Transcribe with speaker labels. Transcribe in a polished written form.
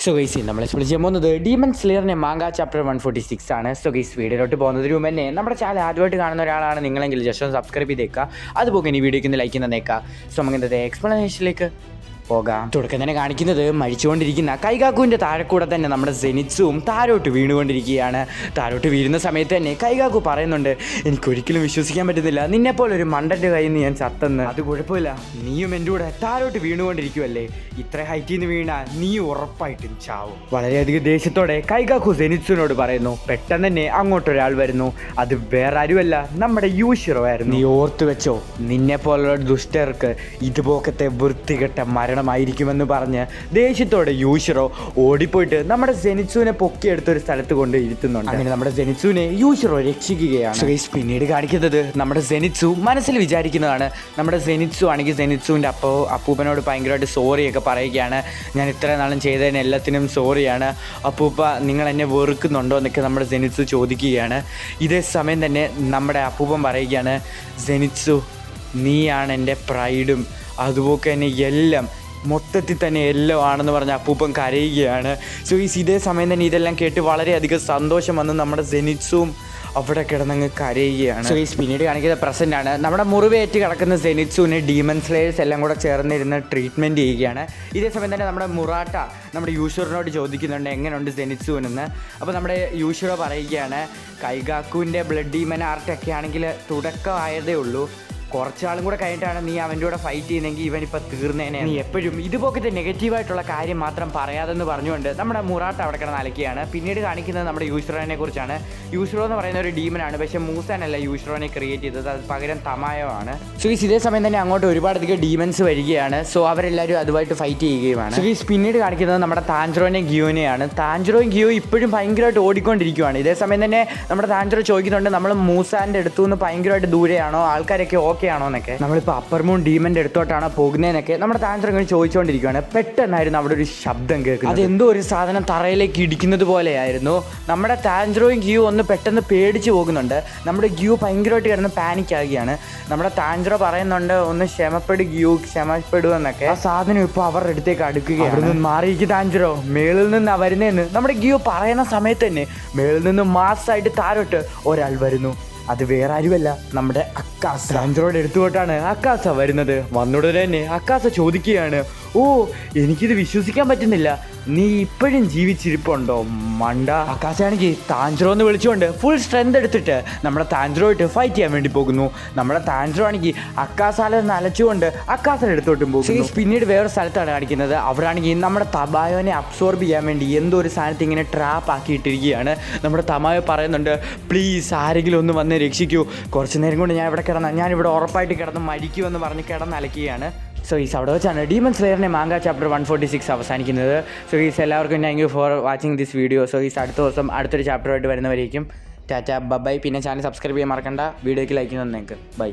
Speaker 1: So guys നമ്മൾ explain ചെയ്യാൻ പോകുന്നത് ഡീമൺ സ്ലെയറിൻ്റെ മാങ്ക ചാപ്റ്റർ 146 ആണ്. സോ ഗൈസ് വീഡിയോയിലോട്ട് പോകുന്നതിന് മുമ്പ് തന്നെ നമ്മുടെ ചാനൽ ആദ്യമായിട്ട് കാണുന്ന ഒരാളാണ് നിങ്ങളെങ്കിൽ ജസ്റ്റ് ഒന്ന് സബ്സ്ക്രൈബ് ചെയ്തേക്കുക. അതുപോലെ ഈ വീഡിയോയ്ക്ക് ഒന്ന് ലൈക്ക് തന്നേക്കുക. സോ നമുക്ക് എക്സ്പ്ലനേഷനിലേക്ക് പോകാം. തുടക്കം തന്നെ കാണിക്കുന്നത് മരിച്ചുകൊണ്ടിരിക്കുന്ന കൈകാക്കുവിൻ്റെ താഴെക്കൂടെ തന്നെ നമ്മുടെ സെനിറ്റ്സും താരോട്ട് വീണുകൊണ്ടിരിക്കുകയാണ്. താരോട്ട് വീഴുന്ന സമയത്ത് തന്നെ കൈകാക്കു പറയുന്നുണ്ട്, എനിക്കൊരിക്കലും വിശ്വസിക്കാൻ പറ്റുന്നില്ല, നിന്നെപ്പോലെ ഒരു മണ്ടൻ്റെ കയ്യിൽ നിന്ന് ഞാൻ ചത്തെന്ന്. അത് കുഴപ്പമില്ല, നീയും എൻ്റെ കൂടെ താരോട്ട് വീണുകൊണ്ടിരിക്കുമല്ലേ, ഇത്ര ഹൈറ്റിൽ നിന്ന് വീണാൽ നീ ഉറപ്പായിട്ടും ചാവും. വളരെയധികം ദേഷ്യത്തോടെ കൈകാക്കു സെനിറ്റ്സിനോട് പറയുന്നു. പെട്ടെന്ന് തന്നെ അങ്ങോട്ടൊരാൾ വരുന്നു. അത് വേറെ ആരുമല്ല, നമ്മുടെ യൂഷിറോ ആയിരുന്നു. നീ ഓർത്തു വെച്ചോ, നിന്നെപ്പോലുള്ള ദുഷ്ടർക്ക് ഇതുപോലത്തെ വൃത്തികെട്ട മരണമായിരിക്കുമെന്ന് പറഞ്ഞ് ദേഷ്യത്തോടെ യൂഷിറോ ഓടിപ്പോയിട്ട് നമ്മുടെ സെനിറ്റ്സുവിനെ പൊക്കിയെടുത്തൊരു സ്ഥലത്ത് കൊണ്ട് ഇരുത്തുന്നുണ്ട്. അങ്ങനെ നമ്മുടെ സെനിറ്റ്സുവിനെ യൂഷിറോ രക്ഷിക്കുകയാണ്. പിന്നീട് കാണിക്കുന്നത് നമ്മുടെ സെനിറ്റ്സു മനസ്സിൽ വിചാരിക്കുന്നതാണ്. നമ്മുടെ സെനിറ്റ്സു ആണെങ്കിൽ സെനിറ്റ്സുവിൻ്റെ അപ്പൂപ്പനോട് ഭയങ്കരമായിട്ട് സോറിയൊക്കെ പറയുകയാണ്. ഞാൻ ഇത്ര നാളും ചെയ്തതിന് എല്ലാത്തിനും സോറിയാണ് അപ്പൂപ്പ, നിങ്ങൾ എന്നെ വെറുക്കുന്നുണ്ടോ എന്നൊക്കെ നമ്മുടെ സെനിറ്റ്സു ചോദിക്കുകയാണ്. ഇതേ സമയം തന്നെ നമ്മുടെ അപ്പൂപ്പൻ പറയുകയാണ്, സെനിറ്റ്സു നീയാണ് എൻ്റെ പ്രൈഡും അതുപോലെ തന്നെ എല്ലാം, മൊത്തത്തിൽ തന്നെ എല്ലാം ആണെന്ന് പറഞ്ഞ് അപ്പൂപ്പൻ കരയുകയാണ്. സോ ഇതേ സമയം തന്നെ ഇതെല്ലാം കേട്ട് വളരെയധികം സന്തോഷം വന്ന് നമ്മുടെ സെനിറ്റ്സും അവിടെ കിടന്നങ്ങ് കരയുകയാണ്. സോ പിന്നീട് കാണിക്കുന്ന പ്രസൻ്റ് ആണ്. നമ്മുടെ മുറിവേറ്റ് കിടക്കുന്ന സെനിറ്റ്സുവിനെ ഡീമൺ സ്ലേയേഴ്സ് എല്ലാം കൂടെ ചേർന്നിരുന്ന് ട്രീറ്റ്മെൻറ്റ് ചെയ്യുകയാണ്. ഇതേ സമയം തന്നെ നമ്മുടെ മുറാട്ട നമ്മുടെ യൂഷിറോനോട് ചോദിക്കുന്നുണ്ട് എങ്ങനെയുണ്ട് സെനിറ്റ്സുവിനെന്ന്. അപ്പോൾ നമ്മുടെ യൂഷിറോ പറയുകയാണ്, കൈകാക്കുവിൻ്റെ ബ്ലഡ് ഡീമൺ ആർട്ടൊക്കെ ആണെങ്കിൽ തുടക്കമായതേ ഉള്ളൂ, കുറച്ചാളും കൂടെ കഴിഞ്ഞിട്ടാണ് നീ അവൻ്റെ കൂടെ ഫൈറ്റ് ചെയ്യുന്നെങ്കിൽ ഇവനിപ്പോൾ തീർന്നേനെ. നീ എപ്പോഴും ഇതുപോലത്തെ നെഗറ്റീവായിട്ടുള്ള കാര്യം മാത്രം പറയാതെന്ന് പറഞ്ഞുകൊണ്ട് നമ്മുടെ മുറാട്ട അവിടെ കിടന്ന് അലക്കുകയാണ്. പിന്നീട് കാണിക്കുന്നത് നമ്മുടെ യൂഷിറോനെ കുറിച്ചാണ്. യൂഷിറോ എന്ന് പറയുന്ന ഒരു ഡീമനാണ്, പക്ഷേ മൂസാനല്ല യൂഷിറോനെ ക്രിയേറ്റ് ചെയ്തത്, അത് പകരം തമായോ ആണ്. സോ ഇതേ സമയം തന്നെ അങ്ങോട്ട് ഒരുപാടധികം ഡീമൻസ് വരികയാണ്. സോ അവരെല്ലാവരും അതുമായിട്ട് ഫൈറ്റ് ചെയ്യുകയുമാണ്. സോ പിന്നീട് കാണിക്കുന്നത് നമ്മുടെ താഞ്ചറോനെ ഗിയോനെയാണ്. താഞ്ചറോയും ഗിയോ ഇപ്പോഴും ഭയങ്കരമായിട്ട് ഓടിക്കൊണ്ടിരിക്കുകയാണ്. ഇതേ സമയം തന്നെ നമ്മുടെ താഞ്ചറോ ചോദിക്കുന്നുണ്ട്, നമ്മൾ മൂസാൻ്റെ അടുത്തുനിന്ന് ഭയങ്കരമായിട്ട് ദൂരെയാണോ, ആൾക്കാരൊക്കെ ഓക്കെ ആണോ എന്നൊക്കെ, നമ്മളിപ്പോൾ അപ്പർ മൂൺ ഡീമൻ്റെ അടുത്തോട്ടാണോ പോകുന്നതെന്നൊക്കെ നമ്മുടെ താഞ്ചറോ ഇങ്ങനെ ചോദിച്ചുകൊണ്ടിരിക്കുകയാണ്. പെട്ടെന്നായിരുന്നു അവിടെ ഒരു ശബ്ദം കേൾക്കുന്നത്. അതെന്തോ ഒരു സാധനം തറയിലേക്ക് ഇടിക്കുന്നത് പോലെയായിരുന്നു. നമ്മുടെ താഞ്ചറോയും ഗിയോ ഒന്ന് പെട്ടെന്ന് പേടിച്ച് പോകുന്നുണ്ട്. നമ്മുടെ ഗിയോ ഭയങ്കരമായിട്ട് കിടന്ന് പാനിക് ആകുകയാണ്. നമ്മുടെ താഞ്ചറോ പറയുന്നുണ്ട്, ഒന്ന് ക്ഷമപ്പെടു ഗിയോ, ക്ഷമപ്പെടുമെന്നൊക്കെ. ആ സാധനം ഇപ്പോൾ അവരുടെ അടുത്തേക്ക് അടുക്കുകയാണ്. അവിടെ നിന്ന് മാറിയിരിക്കും താഞ്ചറോ, മേളിൽ നിന്ന് വരുന്നതെന്ന് നമ്മുടെ ഗിയോ പറയുന്ന സമയത്ത് തന്നെ മേളിൽ നിന്ന് മാസ്സായിട്ട് താരോട്ട് ഒരാൾ വരുന്നു. അത് വേറെ ആരുമല്ല, നമ്മുടെ അക്കാസ. താഞ്ചറോയുടെ അടുത്തുകൊണ്ടാണ് അക്കാസ വരുന്നത്. വന്നുടനെ തന്നെ അക്കാസ ചോദിക്കുകയാണ്, ഓ എനിക്കിത് വിശ്വസിക്കാൻ പറ്റുന്നില്ല, നീ ഇപ്പോഴും ജീവിച്ചിരിപ്പുണ്ടോ മണ്ട. അക്കാസയാണെങ്കിൽ താഞ്ചറോ എന്ന് വിളിച്ചുകൊണ്ട് ഫുൾ സ്ട്രെങ്ത് എടുത്തിട്ട് നമ്മുടെ താഞ്ചറോയിട്ട് ഫൈറ്റ് ചെയ്യാൻ വേണ്ടി പോകുന്നു. നമ്മുടെ താഞ്ചറോ ആണെങ്കിൽ അക്കാസാലെ നലച്ചുകൊണ്ട് അക്കാസയുടെ അടുത്തോട്ടും പോകുന്നു. പിന്നീട് വേറെ സ്ഥലത്താണ് കാണിക്കുന്നത്. അവരാണെങ്കിൽ നമ്മുടെ തമായോനെ അബ്സോർബ് ചെയ്യാൻ വേണ്ടി എന്തോ ഒരു സാധനത്ത് ഇങ്ങനെ ട്രാപ്പ് ആക്കിയിട്ടിരിക്കുകയാണ്. നമ്മുടെ തമായോ പറയുന്നുണ്ട്, പ്ലീസ് ആരെങ്കിലും ഒന്ന് വന്ന് രക്ഷിക്കൂ, കുറച്ച് നേരം കൊണ്ട് ഞാനിവിടെ ഉറപ്പായിട്ട് കിടന്ന് മരിക്കുമെന്ന് പറഞ്ഞ് കിടന്നലക്കുകയാണ്. സോ അവിടെ വെച്ചാണ് ഡീമൺ സ്ലെയറിൻ്റെ മാങ്ക ചാപ്റ്റർ 146 അവസാനിക്കുന്നത്. സോ എല്ലാവർക്കും thank you for watching this video. So അടുത്ത ദിവസം അടുത്തൊരു ചാപ്റ്ററുമായിട്ട് വരുന്നവരേക്കും ടാറ്റ ബൈ. പിന്നെ ചാനൽ സബ്സ്ക്രൈബ് ചെയ്യാൻ മറക്കണ്ട, വീഡിയോയ്ക്ക് ലൈക്ക് തന്നേക്ക്. ബൈ.